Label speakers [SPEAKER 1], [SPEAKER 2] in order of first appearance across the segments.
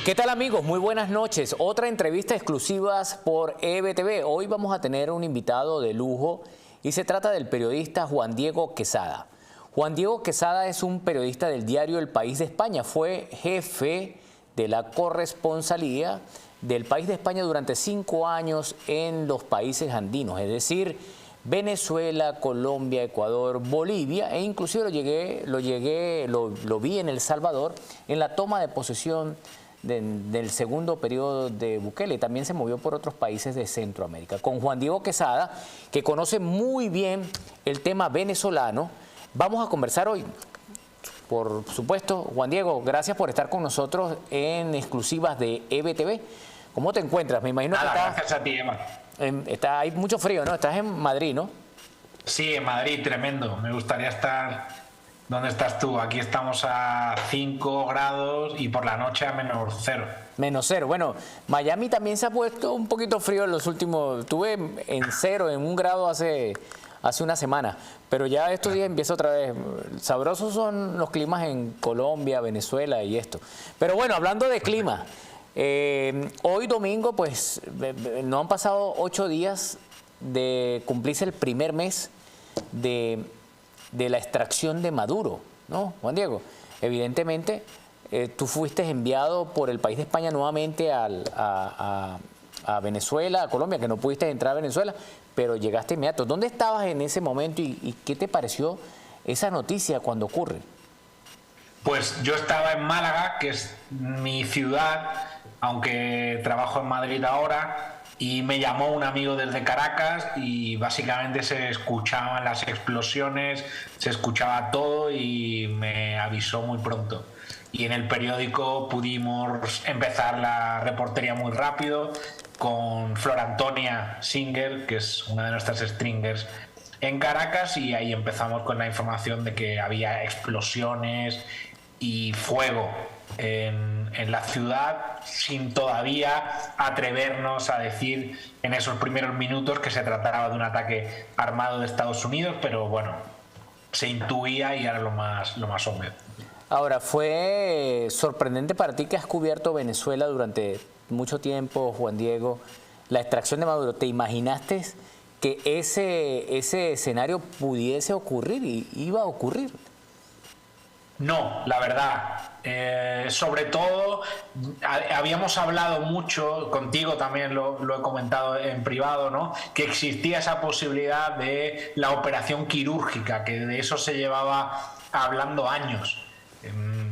[SPEAKER 1] ¿Qué tal, amigos? Muy buenas noches. Otra entrevista exclusivas por EBTV. Hoy vamos a tener un invitado de lujo y se trata del periodista Juan Diego Quesada. Juan Diego Quesada es un periodista del diario El País de España. Fue jefe de la corresponsalía del País de España durante 5 años en los países andinos, es decir, Venezuela, Colombia, Ecuador, Bolivia, e inclusive lo vi en El Salvador en la toma de posesión del segundo periodo de Bukele. También se movió por otros países de Centroamérica. Con Juan Diego Quesada, que conoce muy bien el tema venezolano, vamos a conversar hoy. Por supuesto, Juan Diego, gracias por estar con nosotros en exclusivas de EBTV. ¿Cómo te encuentras? Me imagino que estás...
[SPEAKER 2] Gracias a ti, Emma.
[SPEAKER 1] Hay mucho frío, ¿no? Estás en Madrid, ¿no?
[SPEAKER 2] Sí, en Madrid, tremendo. Me gustaría estar donde estás tú. Aquí estamos a 5 grados y por la noche a -0.
[SPEAKER 1] -0. Bueno, Miami también se ha puesto un poquito frío en los últimos... Estuve en 0, en 1 grado hace una semana, pero ya estos días empieza otra vez. Sabrosos son los climas en Colombia, Venezuela y esto. Pero bueno, hablando de clima, hoy domingo, pues no han pasado 8 días de cumplirse el primer mes de la extracción de Maduro, ¿no, Juan Diego? Evidentemente, tú fuiste enviado por el País de España nuevamente a Venezuela, a Colombia, que no pudiste entrar a Venezuela, pero llegaste inmediato. ¿Dónde estabas en ese momento y qué te pareció esa noticia cuando ocurre?
[SPEAKER 2] Pues yo estaba en Málaga, que es mi ciudad, aunque trabajo en Madrid ahora, y me llamó un amigo desde Caracas y básicamente se escuchaban las explosiones, se escuchaba todo y me avisó muy pronto. Y en el periódico pudimos empezar la reportería muy rápido con Flor Antonia Singer, que es una de nuestras stringers en Caracas, y ahí empezamos con la información de que había explosiones y fuego en la ciudad, sin todavía atrevernos a decir en esos primeros minutos que se trataba de un ataque armado de Estados Unidos, pero bueno, se intuía y era lo más obvio.
[SPEAKER 1] Ahora, ¿fue sorprendente para ti que has cubierto Venezuela durante mucho tiempo, Juan Diego, la extracción de Maduro? ¿Te imaginaste que ese escenario pudiese ocurrir y iba a ocurrir?
[SPEAKER 2] No, la verdad. Sobre todo, habíamos hablado mucho, contigo también lo he comentado en privado, ¿no? Que existía esa posibilidad de la operación quirúrgica, que de eso se llevaba hablando años.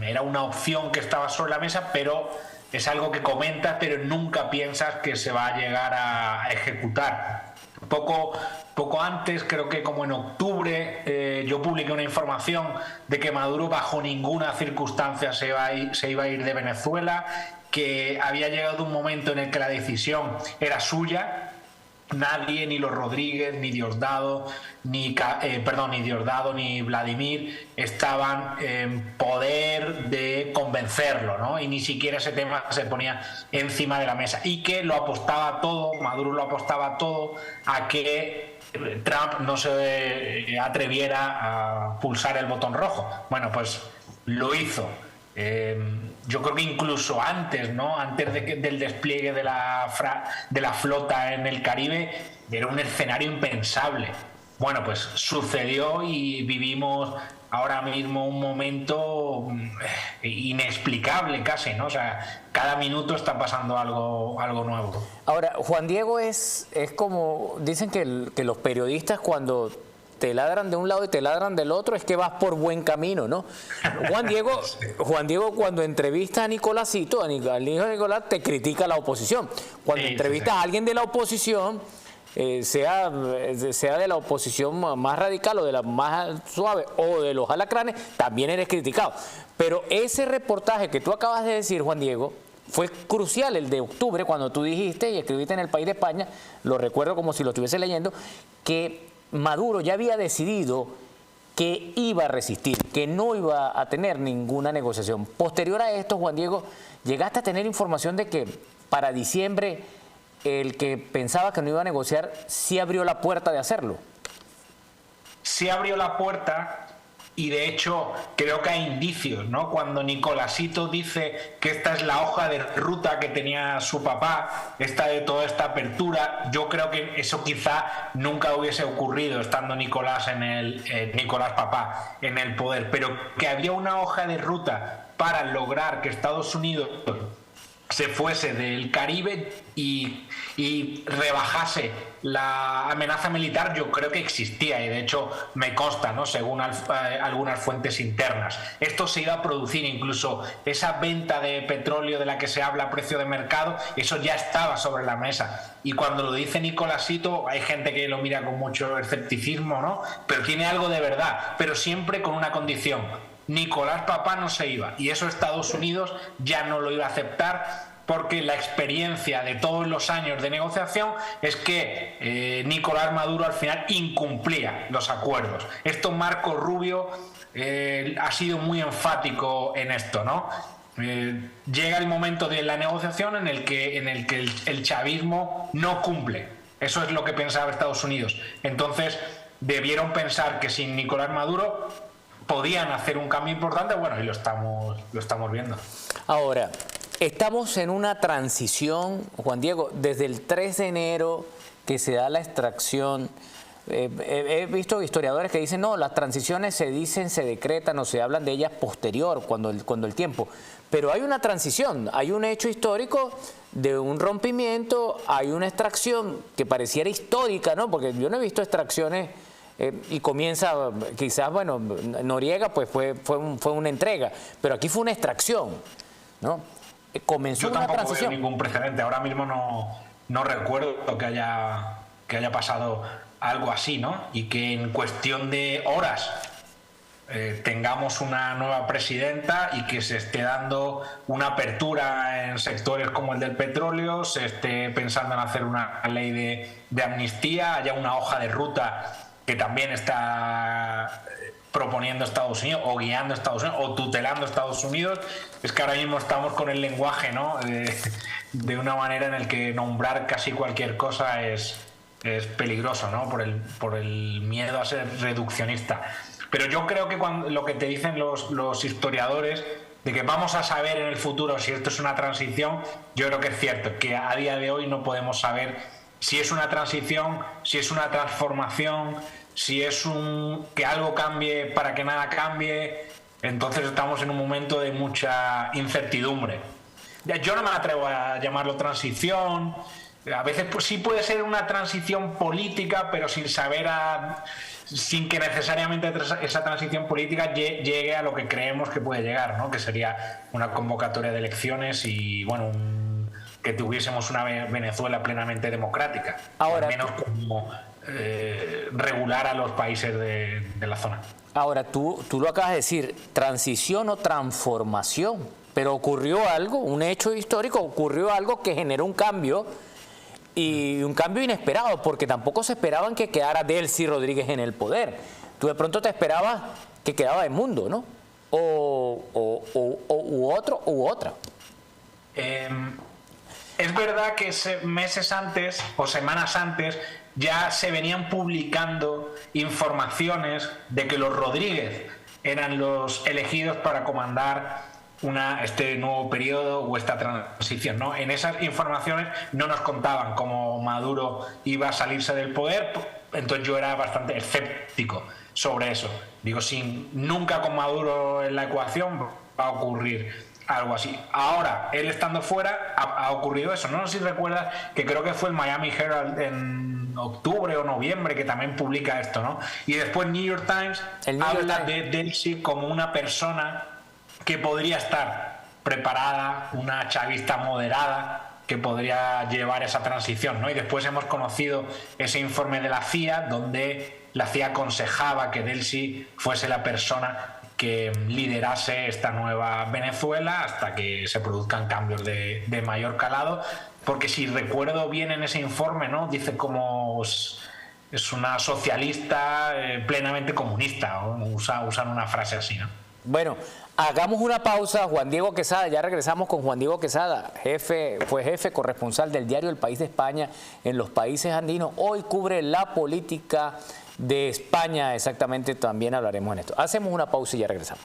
[SPEAKER 2] Era una opción que estaba sobre la mesa, pero es algo que comentas, pero nunca piensas que se va a llegar a ejecutar. Poco antes, creo que como en octubre, yo publiqué una información de que Maduro bajo ninguna circunstancia se iba a ir de Venezuela, que había llegado un momento en el que la decisión era suya. Nadie, ni los Rodríguez, ni Diosdado, ni Vladimir estaban en poder de convencerlo, ¿no? Y ni siquiera ese tema se ponía encima de la mesa. Y que lo apostaba todo, Maduro lo apostaba todo a que Trump no se atreviera a pulsar el botón rojo. Bueno, pues lo hizo. Yo creo que incluso antes, ¿no? Antes del despliegue de la flota en el Caribe, era un escenario impensable. Bueno, pues sucedió y vivimos ahora mismo un momento inexplicable casi, ¿no? O sea, cada minuto está pasando algo nuevo.
[SPEAKER 1] Ahora, Juan Diego es como, dicen que los periodistas cuando te ladran de un lado y te ladran del otro, es que vas por buen camino, ¿no? Juan Diego cuando entrevista a Nicolásito, al hijo de Nicolás, te critica la oposición. Cuando entrevistas a alguien de la oposición, sea de la oposición más radical o de la más suave o de los alacranes, también eres criticado. Pero ese reportaje que tú acabas de decir, Juan Diego, fue crucial, el de octubre, cuando tú dijiste y escribiste en El País de España, lo recuerdo como si lo estuviese leyendo, que Maduro ya había decidido que iba a resistir, que no iba a tener ninguna negociación. Posterior a esto, Juan Diego, llegaste a tener información de que para diciembre el que pensaba que no iba a negociar sí abrió la puerta de hacerlo.
[SPEAKER 2] Sí abrió la puerta, Y de hecho creo que hay indicios, ¿no? Cuando Nicolásito dice que esta es la hoja de ruta que tenía su papá, esta de toda esta apertura, yo creo que eso quizá nunca hubiese ocurrido estando Nicolás papá en el poder, pero que había una hoja de ruta para lograr que Estados Unidos se fuese del Caribe y rebajase la amenaza militar, yo creo que existía, y de hecho me consta, ¿no?, según algunas fuentes internas. Esto se iba a producir, incluso esa venta de petróleo de la que se habla a precio de mercado, eso ya estaba sobre la mesa. Y cuando lo dice Nicolásito, hay gente que lo mira con mucho escepticismo, ¿no?, pero tiene algo de verdad, pero siempre con una condición: Nicolás papá no se iba, y eso Estados Unidos ya no lo iba a aceptar, porque la experiencia de todos los años de negociación es que Nicolás Maduro al final incumplía los acuerdos. Esto Marco Rubio ha sido muy enfático en esto, ¿no? Llega el momento de la negociación en el que el chavismo no cumple. Eso es lo que pensaba Estados Unidos. Entonces debieron pensar que sin Nicolás Maduro podían hacer un cambio importante. Bueno, y lo estamos viendo.
[SPEAKER 1] Ahora, estamos en una transición, Juan Diego, desde el 3 de enero que se da la extracción. He visto historiadores que dicen, no, las transiciones se dicen, se decretan o se hablan de ellas posterior, cuando el tiempo. Pero hay una transición, hay un hecho histórico de un rompimiento, hay una extracción que pareciera histórica, ¿no? Porque yo no he visto extracciones y comienza, quizás, bueno, Noriega pues fue una entrega, pero aquí fue una extracción, ¿no? Comenzó
[SPEAKER 2] Yo
[SPEAKER 1] una
[SPEAKER 2] tampoco
[SPEAKER 1] transición.
[SPEAKER 2] veo ningún precedente. Ahora mismo no recuerdo que haya pasado algo así, ¿no? Y que en cuestión de horas tengamos una nueva presidenta y que se esté dando una apertura en sectores como el del petróleo, se esté pensando en hacer una ley de amnistía, haya una hoja de ruta que también está proponiendo Estados Unidos o guiando Estados Unidos o tutelando Estados Unidos. Es que ahora mismo estamos con el lenguaje, ¿no?, de una manera en el que nombrar casi cualquier cosa es peligroso, ¿no?, por el miedo a ser reduccionista. Pero yo creo que lo que te dicen los historiadores de que vamos a saber en el futuro si esto es una transición, yo creo que es cierto, que a día de hoy no podemos saber si es una transición, si es una transformación, si es que algo cambie para que nada cambie. Entonces estamos en un momento de mucha incertidumbre. Yo no me atrevo a llamarlo transición. A veces pues sí puede ser una transición política, pero sin que necesariamente esa transición política llegue a lo que creemos que puede llegar, ¿no?, que sería una convocatoria de elecciones y, bueno, que tuviésemos una Venezuela plenamente democrática,
[SPEAKER 1] ahora,
[SPEAKER 2] al menos como regular a los países de la zona.
[SPEAKER 1] Ahora, tú lo acabas de decir, transición o transformación, pero ocurrió algo, un hecho histórico, ocurrió algo que generó un cambio, y un cambio inesperado, porque tampoco se esperaban que quedara Delcy Rodríguez en el poder. Tú de pronto te esperabas que quedaba Edmundo, ¿no? U otro u otra.
[SPEAKER 2] Es verdad que meses antes o semanas antes ya se venían publicando informaciones de que los Rodríguez eran los elegidos para comandar este nuevo periodo o esta transición, ¿no? En esas informaciones no nos contaban cómo Maduro iba a salirse del poder, entonces yo era bastante escéptico sobre eso. Digo, nunca con Maduro en la ecuación va a ocurrir algo así. Ahora, él estando fuera, ha ocurrido eso. No sé si recuerdas que creo que fue el Miami Herald en octubre o noviembre que también publica esto, ¿no? Y después New York Times habla de Delcy como una persona que podría estar preparada, una chavista moderada, que podría llevar esa transición, ¿no? Y después hemos conocido ese informe de la CIA, donde la CIA aconsejaba que Delcy fuese la persona que liderase esta nueva Venezuela hasta que se produzcan cambios de mayor calado, porque si recuerdo bien en ese informe, ¿no?, dice como es una socialista plenamente comunista, ¿no? Usan una frase así, ¿no?
[SPEAKER 1] Bueno, hagamos una pausa. Juan Diego Quesada, ya regresamos con Juan Diego Quesada, fue jefe corresponsal del diario El País de España en los países andinos. Hoy cubre la política de España exactamente, también hablaremos en esto. Hacemos una pausa y ya regresamos.